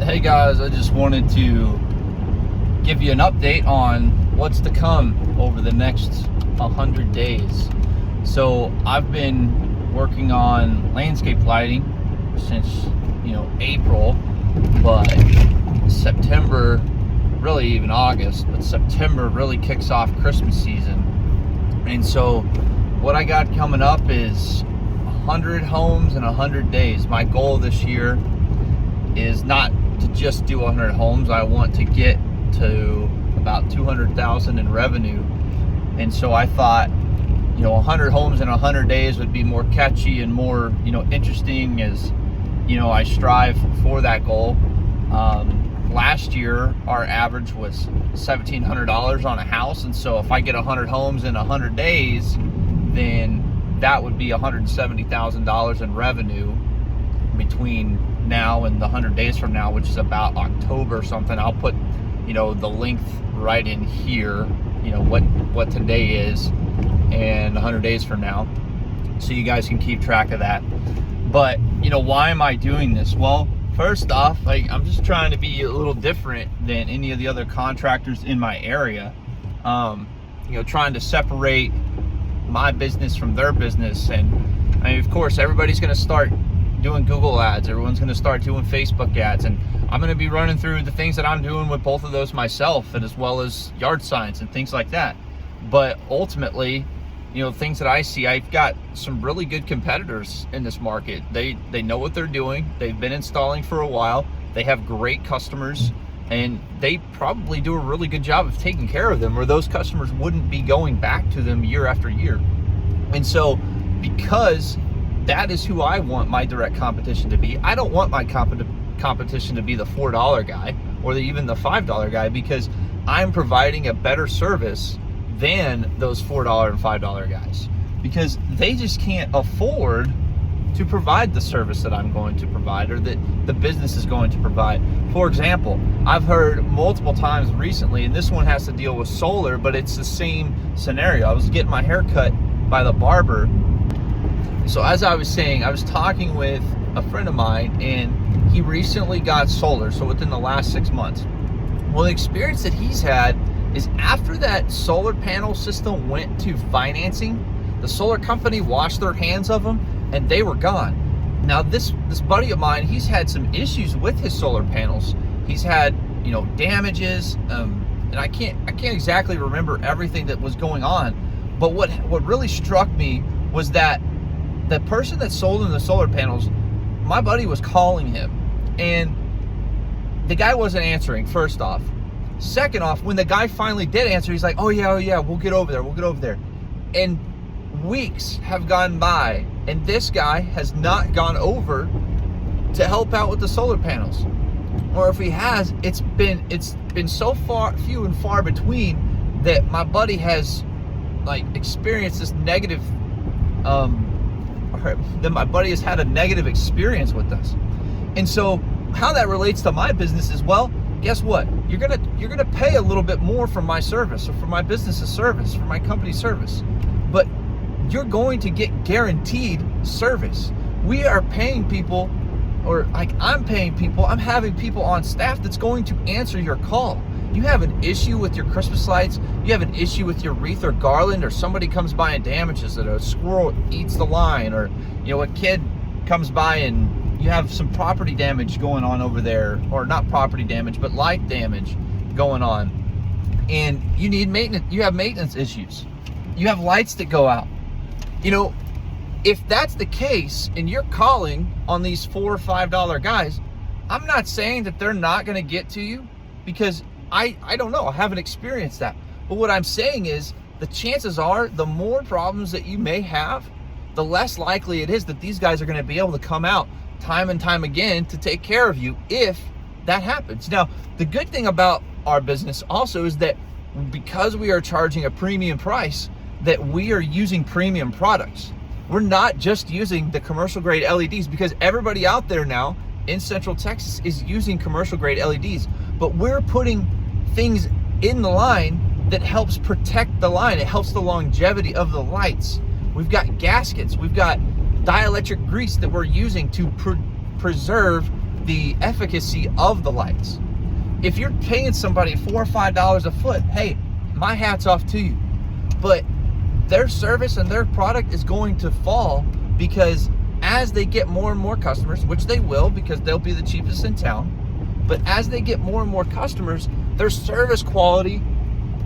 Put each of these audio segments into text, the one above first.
Hey guys, I just wanted to give you an update on what's to come over the next 100 days. So I've been working on landscape lighting since April, but September, really even August, but September really kicks off Christmas season. And so what I got coming up is 100 homes in 100 days. My goal this year is not to just do 100 homes. I want to get to about 200,000 in revenue. And so I thought, 100 homes in 100 days would be more catchy and more, interesting as, I strive for that goal. Last year, our average was $1,700 on a house. And so if I get 100 homes in 100 days, then that would be $170,000 in revenue between now and the 100 days from now, which is about October or something. I'll put, the length right in here, what today is and 100 days from now, so you guys can keep track of that. But, why am I doing this? Well, first off, I'm just trying to be a little different than any of the other contractors in my area. Trying to separate my business from their business. And of course, everybody's going to start doing Google ads. Everyone's going to start doing Facebook ads. And I'm going to be running through the things that I'm doing with both of those myself, and as well as yard signs and things like that. But ultimately, things that I see, I've got some really good competitors in this market. They know what they're doing. They've been installing for a while. They have great customers, and they probably do a really good job of taking care of them, or those customers wouldn't be going back to them year after year. And so, because that is who I want my direct competition to be, I don't want my competition to be the $4 guy or even the $5 guy, because I'm providing a better service than those $4 and $5 guys, because they just can't afford to provide the service that I'm going to provide, or that the business is going to provide. For example, I've heard multiple times recently, and this one has to deal with solar, but it's the same scenario. I was getting my hair cut by the barber. So as I was saying, I was talking with a friend of mine, and he recently got solar, so within the last 6 months. Well, the experience that he's had is after that solar panel system went to financing, the solar company washed their hands of them and they were gone. Now this buddy of mine, he's had some issues with his solar panels. He's had, damages, and I can't exactly remember everything that was going on. But what really struck me was that the person that sold him the solar panels, my buddy was calling him, and the guy wasn't answering, first off. Second off, when the guy finally did answer, he's like, oh yeah, we'll get over there. And weeks have gone by, and this guy has not gone over to help out with the solar panels. Or if he has, it's been so few and far between that my buddy has experienced this negative, that my buddy has had a negative experience with us. And so how that relates to my business is, well, guess what? You're gonna pay a little bit more for my service, or for my business's service, for my company's service, but you're going to get guaranteed service. We are paying people, or I'm paying people. I'm having people on staff that's going to answer your call. You have an issue with your Christmas lights, you have an issue with your wreath or garland, or somebody comes by and damages it, a squirrel eats the line, or a kid comes by and you have some property damage going on over there, or not property damage, but light damage going on, and you need maintenance. You have maintenance issues. You have lights that go out. If that's the case and you're calling on these $4 or $5 guys, I'm not saying that they're not going to get to you, because I don't know. I haven't experienced that. But what I'm saying is, the chances are, the more problems that you may have, the less likely it is that these guys are going to be able to come out time and time again to take care of you if that happens. Now, the good thing about our business also is that because we are charging a premium price, that we are using premium products. We're not just using the commercial grade LEDs, because everybody out there now in Central Texas is using commercial grade LEDs, but we're putting things in the line that helps protect the line. It helps the longevity of the lights. We've got gaskets, we've got dielectric grease that we're using to preserve the efficacy of the lights. If you're paying somebody $4 or $5 a foot, hey, my hat's off to you. But their service and their product is going to fall, because as they get more and more customers, which they will, because they'll be the cheapest in town, but as they get more and more customers, their service quality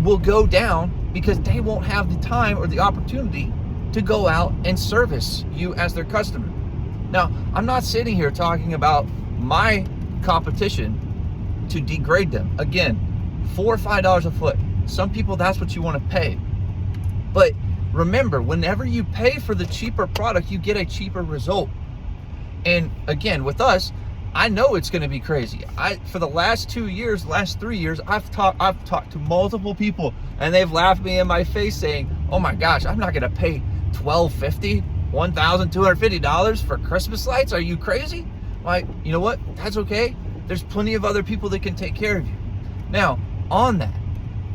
will go down, because they won't have the time or the opportunity to go out and service you as their customer. Now, I'm not sitting here talking about my competition to degrade them. Again, $4 or $5 a foot. Some people, that's what you want to pay. But remember, whenever you pay for the cheaper product, you get a cheaper result. And again, with us, I know it's going to be crazy. For the last 2 years, last 3 years, I've talked to multiple people, and they've laughed me in my face saying, "Oh my gosh, I'm not going to pay $1,250, $1,250 for Christmas lights. Are you crazy?" Like, you know what? That's okay. There's plenty of other people that can take care of you. Now, on that,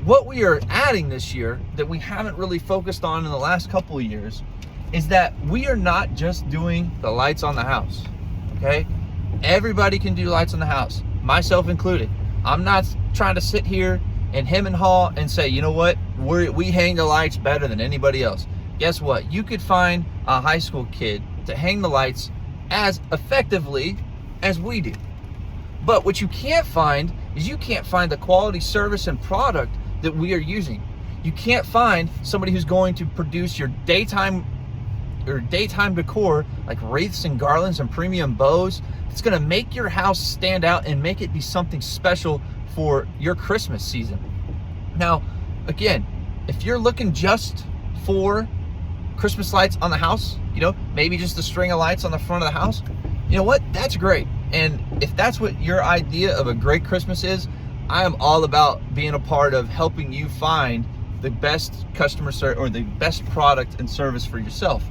what we are adding this year that we haven't really focused on in the last couple of years is that we are not just doing the lights on the house, okay? Everybody can do lights on the house, myself included. I'm not trying to sit here and hem and haw and say, you know what, we hang the lights better than anybody else. Guess what? You could find a high school kid to hang the lights as effectively as we do. But what you can't find is you can't find the quality service and product that we are using. You can't find somebody who's going to produce your daytime decor, like wreaths and garlands and premium bows. It's going to make your house stand out and make it be something special for your Christmas season. Now, again, if you're looking just for Christmas lights on the house, you know, maybe just a string of lights on the front of the house, you know what? That's great. And if that's what your idea of a great Christmas is, I am all about being a part of helping you find the best customer service or the best product and service for yourself.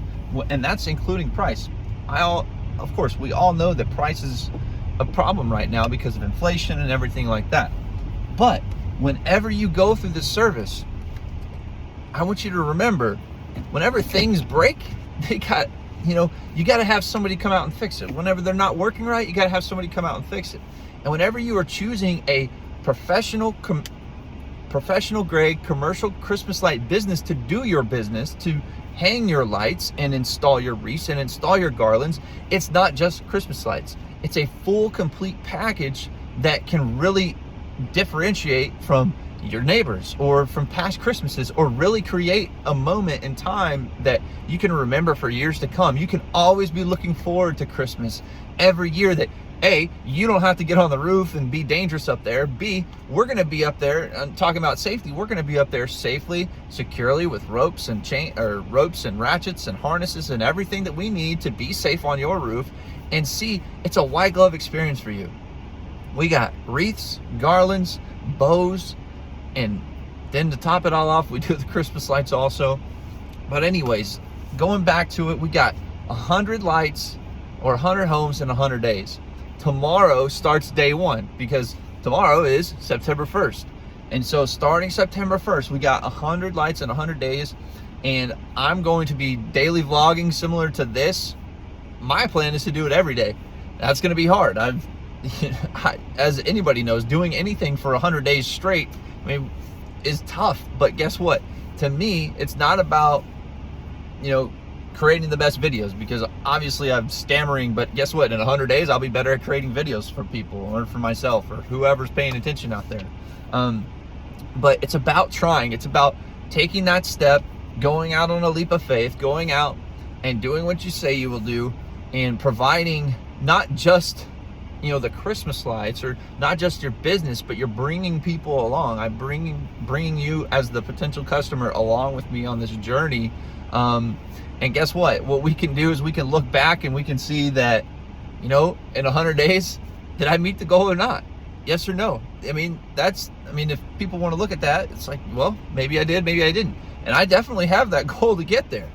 And that's including price. Of course, we all know that price is a problem right now because of inflation and everything like that. But whenever you go through this service, I want you to remember, whenever things break, you got to have somebody come out and fix it. Whenever they're not working right, you got to have somebody come out and fix it. And whenever you are choosing a professional grade commercial Christmas light business to do your business, to hang your lights and install your wreaths and install your garlands, it's not just Christmas lights. It's a full, complete package that can really differentiate from your neighbors or from past Christmases, or really create a moment in time that you can remember for years to come. You can always be looking forward to Christmas every year, that A, you don't have to get on the roof and be dangerous up there. B, we're going to be up there, talking about safety, we're going to be up there safely, securely, with ropes and ropes and ratchets and harnesses and everything that we need to be safe on your roof. And C, it's a white glove experience for you. We got wreaths, garlands, bows, and then to top it all off, we do the Christmas lights also. But anyways, going back to it, we got 100 lights or 100 homes in 100 days. Tomorrow starts day one, because tomorrow is September 1st. And so starting September 1st, we got 100 lights in 100 days. And I'm going to be daily vlogging similar to this. My plan is to do it every day. That's going to be hard. As anybody knows, doing anything for 100 days straight, is tough. But guess what? To me, it's not about, creating the best videos, because obviously I'm stammering, but guess what? In 100 days, I'll be better at creating videos for people or for myself or whoever's paying attention out there. But it's about trying. It's about taking that step, going out on a leap of faith, going out and doing what you say you will do, and providing not just the Christmas lights, or not just your business, but you're bringing people along. I'm bringing you as the potential customer along with me on this journey. And guess what? What we can do is we can look back and we can see that, in 100 days, did I meet the goal or not? Yes or no? If people want to look at that, it's like, well, maybe I did, maybe I didn't. And I definitely have that goal to get there.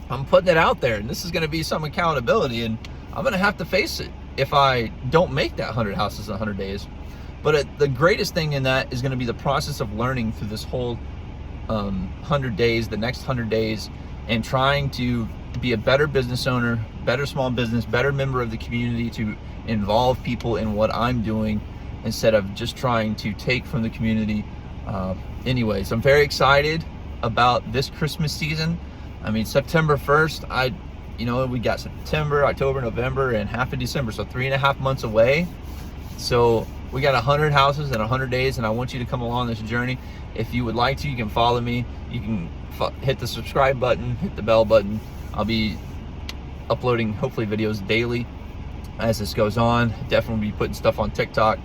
I'm putting it out there, and this is going to be some accountability, and I'm going to have to face it if I don't make that 100 houses in 100 days. But the greatest thing in that is going to be the process of learning through this whole 100 days, the next 100 days, and trying to be a better business owner, better small business, better member of the community, to involve people in what I'm doing instead of just trying to take from the community. Anyways, I'm very excited about this Christmas season. I mean, September 1st, we got September, October, November, and half of December, so 3.5 months away. So we got 100 houses in 100 days, and I want you to come along this journey. If you would like to, you can follow me. You can hit the subscribe button, hit the bell button. I'll be uploading, hopefully, videos daily as this goes on. Definitely be putting stuff on TikTok.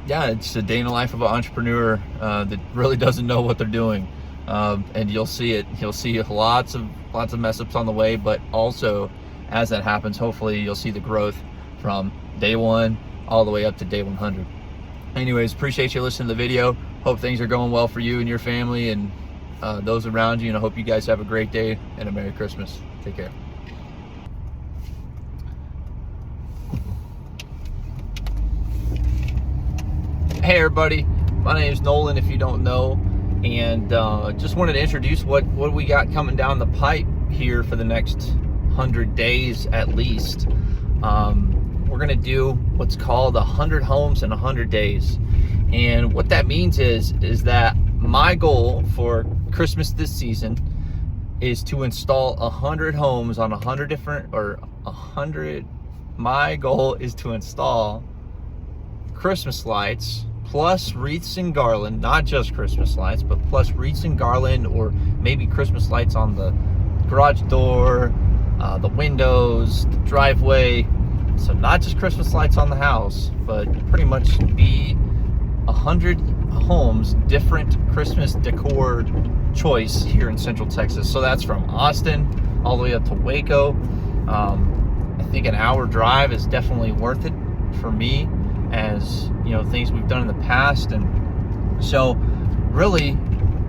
Yeah, it's a day in the life of an entrepreneur that really doesn't know what they're doing. And you'll see it. You'll see lots of mess ups on the way, but also as that happens, hopefully you'll see the growth from day 1 all the way up to day 100. Anyways, appreciate you listening to the video. Hope things are going well for you and your family and those around you, and I hope you guys have a great day and a Merry Christmas. Take care. Hey everybody, my name is Nolan, if you don't know, and just wanted to introduce what we got coming down the pipe here for the next 100 days at least. We're gonna do what's called 100 homes in 100 days, and what that means is that my goal for Christmas this season is to install 100 homes on 100 different, my goal is to install Christmas lights plus wreaths and garland, not just Christmas lights, but plus wreaths and garland, or maybe Christmas lights on the garage door, the windows, the driveway. So not just Christmas lights on the house, but pretty much be 100 homes, different Christmas decor choice here in Central Texas. So that's from Austin all the way up to Waco. I think an hour drive is definitely worth it for me, as things we've done in the past. And so really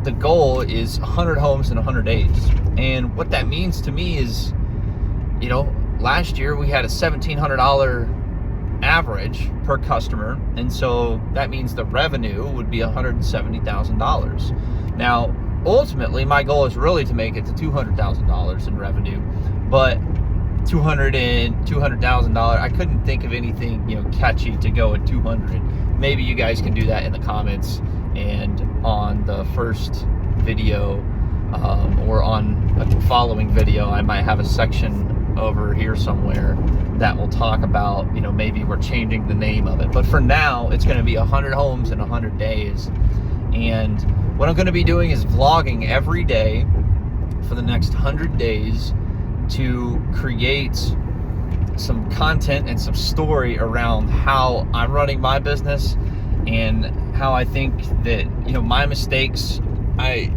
the goal is 100 homes in 100 days. And what that means to me is, last year we had a $1,700 average per customer, and so that means the revenue would be $170,000. Now ultimately my goal is really to make it to $200,000 in revenue, but $200,000, I couldn't think of anything catchy to go at 200. Maybe you guys can do that in the comments, and on the first video or on a following video I might have a section over here somewhere that will talk about, maybe we're changing the name of it. But for now, it's going to be 100 homes in 100 days. And what I'm going to be doing is vlogging every day for the next 100 days to create some content and some story around how I'm running my business, and how I think that, my mistakes, I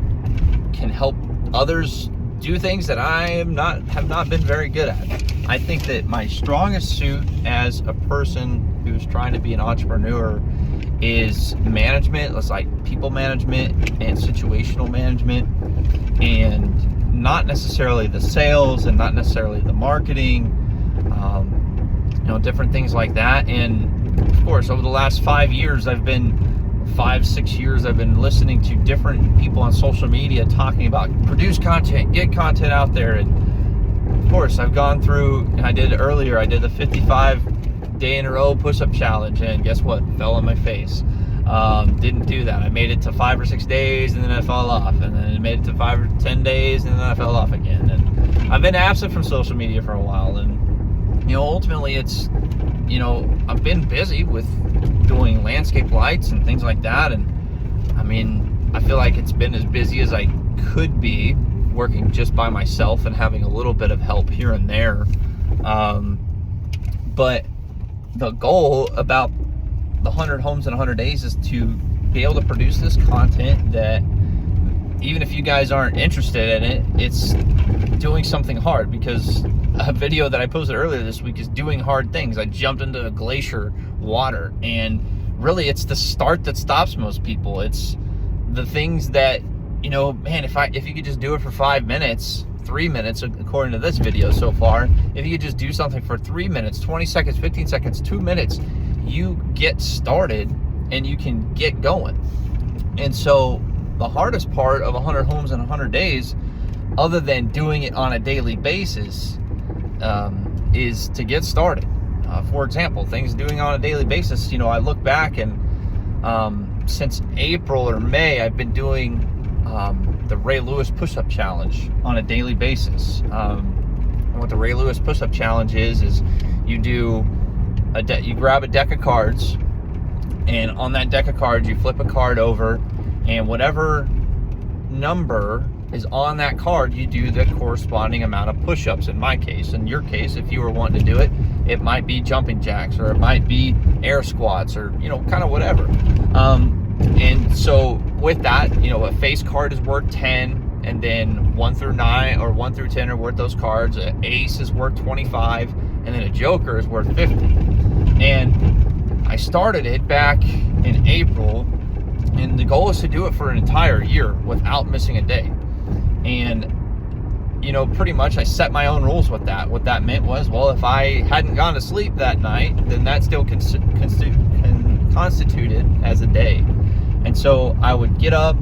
can help others do things that I have not been very good at. I think that my strongest suit as a person who's trying to be an entrepreneur is management. It's like people management and situational management, and not necessarily the sales and not necessarily the marketing, different things like that. And of course, over the last 5 years, 6 years, I've been listening to different people on social media talking about produce content, get content out there. And of course, I've gone through, and I did the 55 day in a row push-up challenge, and guess what? Fell on my face. Didn't do that. I made it to 5 or 6 days, and then I fell off, and then I made it to 5 or 10 days, and then I fell off again. And I've been absent from social media for a while, and ultimately it's, I've been busy with doing landscape lights and things like that, and I mean, I feel like it's been as busy as I could be working just by myself and having a little bit of help here and there. But the goal about the 100 homes in 100 days is to be able to produce this content that, even if you guys aren't interested in it, it's doing something hard. Because a video that I posted earlier this week is doing hard things. I jumped into a glacier water, and really it's the start that stops most people. It's the things that, man, if you could just do it for 5 minutes, 3 minutes, according to this video so far, if you could just do something for 3 minutes, 20 seconds, 15 seconds, 2 minutes, you get started and you can get going. And so the hardest part of 100 homes in 100 days other than doing it on a daily basis, is to get started. For example, things doing on a daily basis, I look back and since April or May, I've been doing the Ray Lewis push-up challenge on a daily basis. What the Ray Lewis push-up challenge is you do you grab a deck of cards, and on that deck of cards you flip a card over, and whatever number is on that card, you do the corresponding amount of push-ups. In my case, in your case, if you were wanting to do it, it might be jumping jacks, or it might be air squats, or kind of whatever. And so with that, a face card is worth 10, and then 1 through 9 or 1 through 10 are worth those cards. An ace is worth 25, and then a joker is worth 50. And I started it back in April, and the goal is to do it for an entire year without missing a day. And pretty much I set my own rules with that. What that meant was, well, if I hadn't gone to sleep that night, then that still constituted as a day. And so I would get up,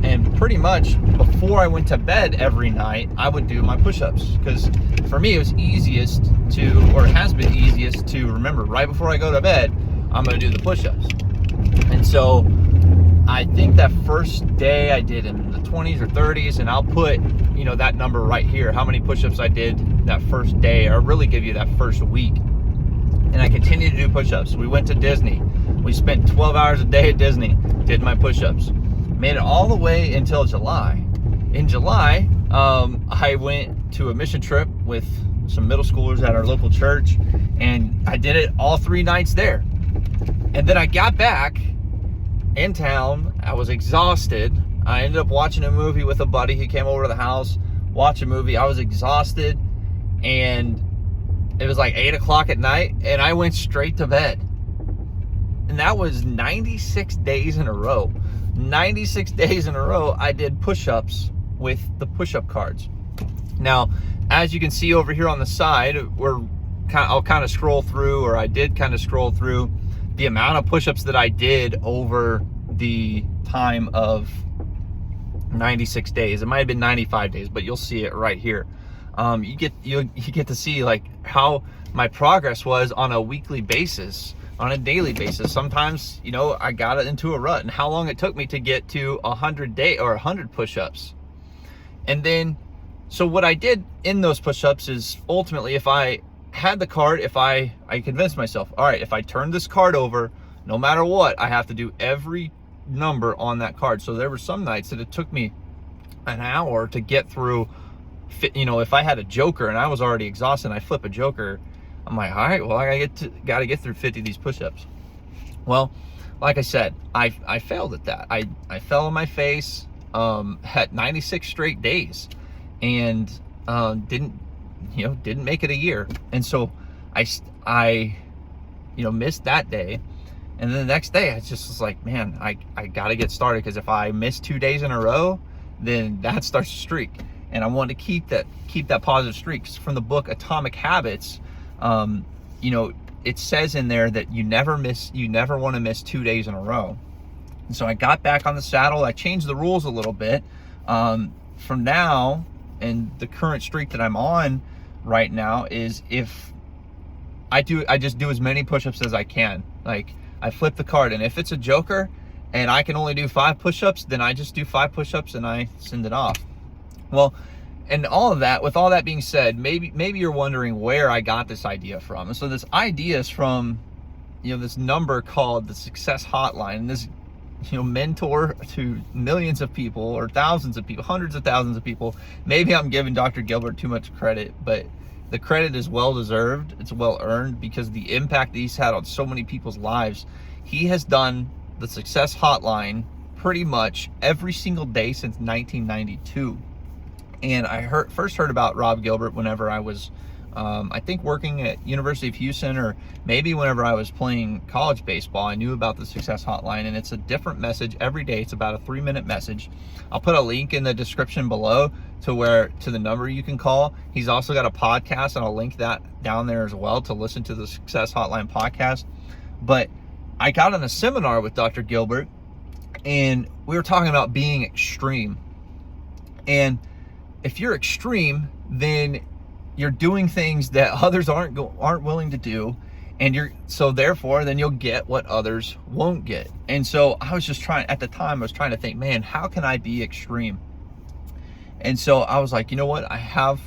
and pretty much before I went to bed every night, I would do my push-ups, because for me it was easiest to, or it has been easiest to remember, right before I go to bed, I'm going to do the push-ups. And so I think that first day I did in the 20s or 30s, and I'll put that number right here, how many push-ups I did that first day, or really give you that first week. And I continued to do push-ups. We went to Disney. We spent 12 hours a day at Disney, did my push-ups. Made it all the way until July. In July, I went to a mission trip with some middle schoolers at our local church, and I did it all 3 nights there. And then I got back in town. I was exhausted. I ended up watching a movie with a buddy. He came over to the house, watch a movie. I was exhausted, and it was like 8 o'clock at night, and I went straight to bed. And that was 96 days in a row. 96 days in a row, I did push-ups with the push-up cards. Now, as you can see over here on the side, I'll kind of scroll through, or I did kind of scroll through the amount of push-ups that I did over the time of 96 days. It might have been 95 days, but you'll see it right here. You get to see like how my progress was on a weekly basis, on a daily basis. Sometimes, I got it into a rut, and how long it took me to get to 100 push-ups. And then, so what I did in those push-ups is, ultimately, if I had the card, if I convinced myself, all right, if I turn this card over, no matter what, I have to do every number on that card. So there were some nights that it took me an hour to get through. If I had a joker and I was already exhausted, and I flip a joker, I'm like, all right, well, I got to get through 50 of these push-ups. Well, like I said, I failed at that. I fell on my face, had 96 straight days, and didn't make it a year. And so I missed that day. And then the next day, I just was like, man, I got to get started, because if I miss 2 days in a row, then that starts a streak. And I wanted to keep that positive streak. 'Cause from the book Atomic Habits, it says in there that you never want to miss 2 days in a row. And so I got back on the saddle. I changed the rules a little bit. From now, and the current streak that I'm on right now is, if I just do as many push-ups as I can. Like, I flip the card, and if it's a joker and I can only do 5 push-ups, then I just do 5 push-ups and I send it off. Well, and with all that being said, maybe you're wondering where I got this idea from. And so this idea is from, this number called the Success Hotline. And this, mentor to millions of people, or thousands of people, hundreds of thousands of people. Maybe I'm giving Dr. Gilbert too much credit, but the credit is well deserved. It's well earned, because the impact that he's had on so many people's lives. He has done the Success Hotline pretty much every single day since 1992. And I first heard about Rob Gilbert whenever I was, I think, working at University of Houston, or maybe whenever I was playing college baseball. I knew about the Success Hotline, and it's a different message every day. It's about a 3-minute message. I'll put a link in the description below to the number you can call. He's also got a podcast, and I'll link that down there as well to listen to the Success Hotline podcast. But I got on a seminar with Dr. Gilbert, and we were talking about being extreme. And if you're extreme, then you're doing things that others aren't willing to do, and so therefore then you'll get what others won't get. And so I was just trying, at the time I was trying to think, man, how can I be extreme? And so I was like, you know what, I've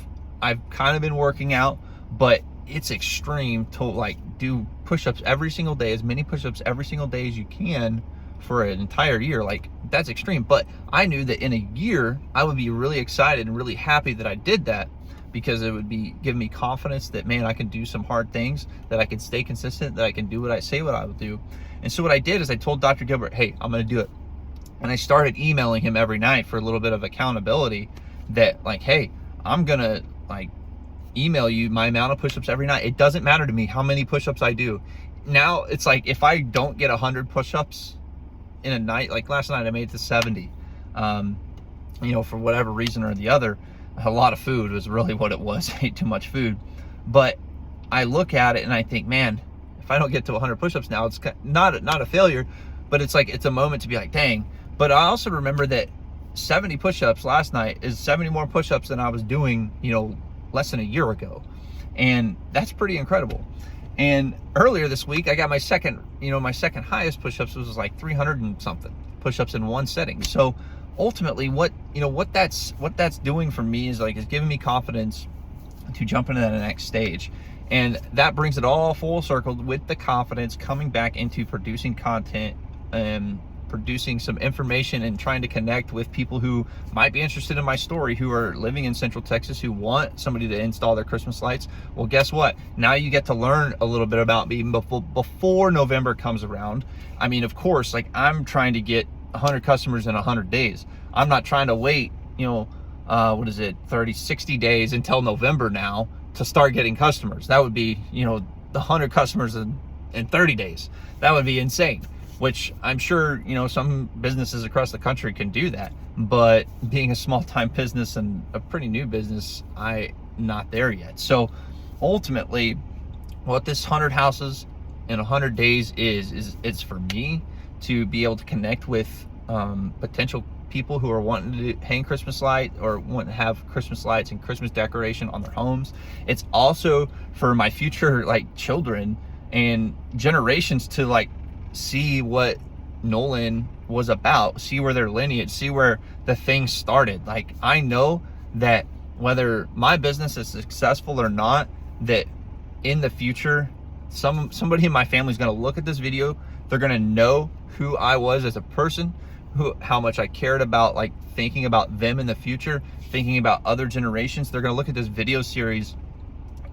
kind of been working out, but it's extreme to like do push-ups every single day, as many push-ups every single day as you can for an entire year. Like, that's extreme. But I knew that in a year I would be really excited and really happy that I did that, because it would be giving me confidence that, man, I can do some hard things, that I can stay consistent, that I can do what I say what I will do. And so what I did is I told Dr. Gilbert, hey, I'm going to do it. And I started emailing him every night for a little bit of accountability, that like, hey, I'm going to like email you my amount of push-ups every night. It doesn't matter to me how many push-ups I do. Now it's like, if I don't get 100 push-ups in a night, like last night I made it to 70, for whatever reason or the other. A lot of food was really what it was. I ate too much food. But I look at it and I think, man, if I don't get to 100 push-ups now, it's not a failure, but it's like, it's a moment to be like, dang. But I also remember that 70 push-ups last night is 70 more push-ups than I was doing, less than a year ago. And that's pretty incredible. And earlier this week, I got my second highest push-ups was like 300 and something push-ups in one setting. So ultimately what that's doing for me is giving me confidence to jump into that next stage. And that brings it all full circle with the confidence coming back into producing content and producing some information and trying to connect with people who might be interested in my story, who are living in Central Texas, who want somebody to install their Christmas lights. Well, guess what? Now you get to learn a little bit about me before November comes around. I mean, of course, like, I'm trying to get 100 customers in 100 days. I'm not trying to wait, 60 days until November now to start getting customers. That would be, the 100 customers in 30 days. That would be insane, which I'm sure, some businesses across the country can do that. But being a small time business and a pretty new business, I'm not there yet. So ultimately, what this 100 houses in 100 days is it's for me to be able to connect with potential people who are wanting to hang Christmas light or want to have Christmas lights and Christmas decoration on their homes. It's also for my future children and generations to see what Nolan was about, see where their lineage, see where the thing started. I know that whether my business is successful or not, that in the future somebody in my family is going to look at this video. They're going to know who I was as a person, how much I cared about thinking about them in the future, thinking about other generations. They're going to look at this video series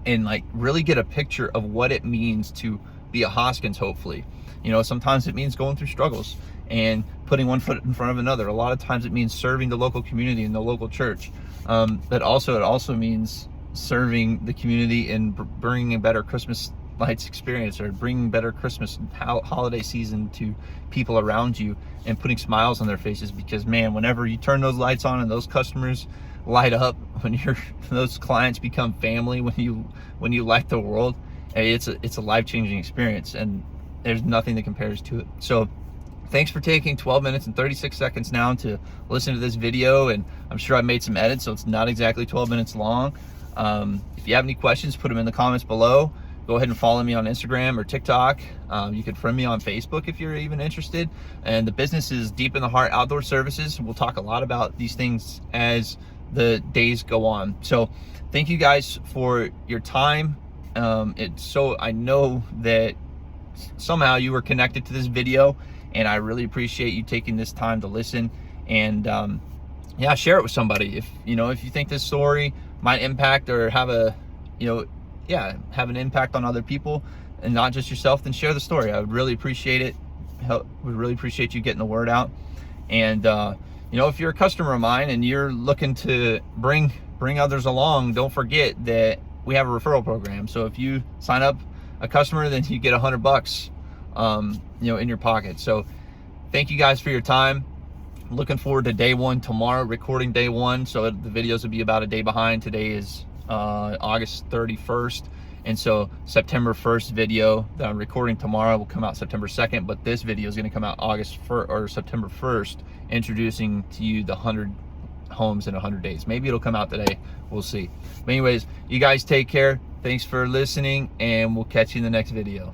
and really get a picture of what it means to be a Hoskins. Hopefully, sometimes it means going through struggles and putting one foot in front of another. A lot of times it means serving the local community and the local church. But it also means serving the community and bringing a better Christmas lights experience, or bringing better Christmas holiday season to people around you and putting smiles on their faces. Because, man, whenever you turn those lights on and those customers light up, when those clients become family, when you light the world, it's a life-changing experience, and there's nothing that compares to it. So thanks for taking 12 minutes and 36 seconds now to listen to this video. And I'm sure I made some edits, so it's not exactly 12 minutes long. If you have any questions, put them in the comments below. Go ahead and follow me on Instagram or TikTok. You can friend me on Facebook if you're even interested. And the business is Deep in the Heart Outdoor Services. We'll talk a lot about these things as the days go on. So thank you guys for your time. I know that somehow you were connected to this video, and I really appreciate you taking this time to listen. And share it with somebody if you think this story might impact or have have an impact on other people and not just yourself. Then share the story. I would really appreciate it. Would really appreciate you getting the word out. And if you're a customer of mine and you're looking to bring others along, don't forget that we have a referral program. So if you sign up a customer, then you get $100 in your pocket. So thank you guys for your time. I'm looking forward to day one tomorrow, recording day one. So the videos will be about a day behind. Today is August 31st, and so September 1st video that I'm recording tomorrow will come out September 2nd, but this video is going to come out September 1st, introducing to you the 100 homes in 100 days. Maybe it'll come out today. We'll see. But anyways, you guys take care. Thanks for listening, and we'll catch you in the next video.